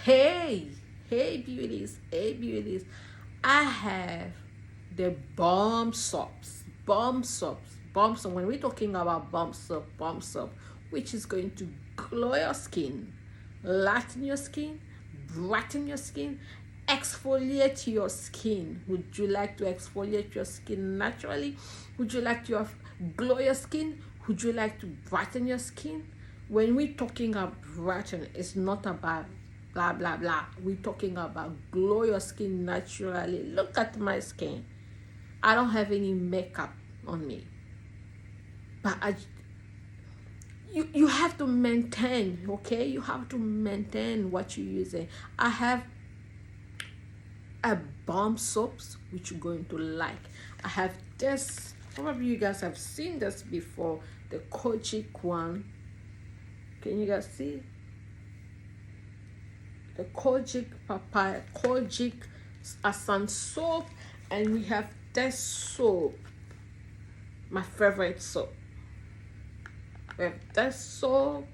Hey, hey beauties. I have the bomb soap. When we're talking about bomb soap, which is going to glow your skin, lighten your skin, brighten your skin, exfoliate your skin. Would you like to exfoliate your skin naturally? Would you like to glow your skin? Would you like to brighten your skin? When we're talking about brighten, it's not about blah blah blah. We're talking about glow your skin naturally. Look at my skin. I don't have any makeup on me, but you have to maintain, okay? You have to maintain what you're using. I have a bomb soaps which you're going to like. I have this, probably you guys have seen this before, the Kojic one. Can you guys see the Kojic papaya, Kojic Asan soap? And we have this soap, my favorite soap. We have this soap.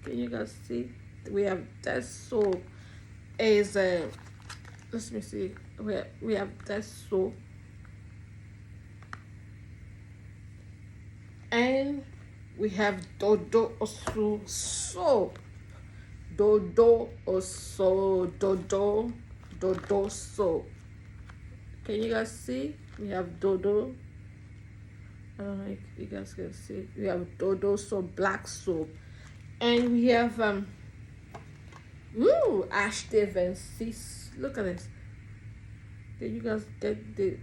Can you guys see? We have this soap. Is a let me see. We have this soap, and we have Dodo Osu soap. Dodo soap. Can you guys see? We have Dodo. I don't know if you guys can see. We have Dodo soap, black soap, and we have Ashton Vhenbeauty. Look at this. Did you guys get the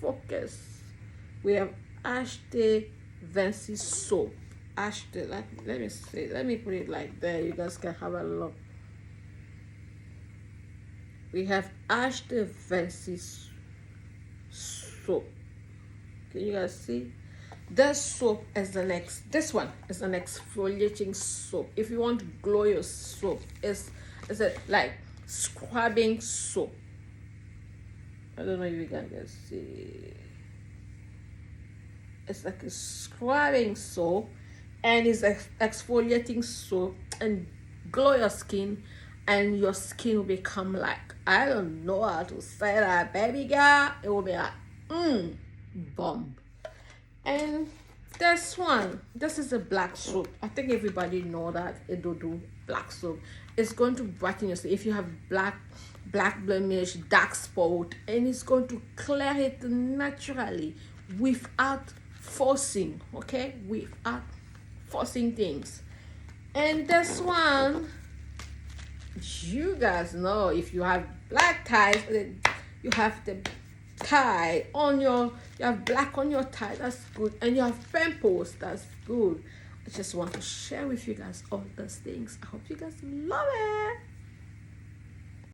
focus? We have Ashton Vhenbeauty soap. Ashton, let me see. Let me put it like there. You guys can have a look. We have Ashton Vhenbeauty soap. Can you guys see? This soap is this one is an exfoliating soap. If you want to glow your soap, it's a like scrubbing soap. I don't know if you guys can see. It's like a scrubbing soap, and it's exfoliating soap, and glow your skin, and your skin will become like, I don't know how to say that, baby girl. It will be like bomb. And this is a black soap. I think everybody know that it will do black soap. It's going to brighten your skin if you have black blemish, dark spot, and it's going to clear it naturally without forcing, okay? Without forcing things. And this one, you guys know, if you have black ties, you have the tie on you have black on your tie, that's good, and you have pimples, that's good. I just want to share with you guys all those things. I hope you guys love it.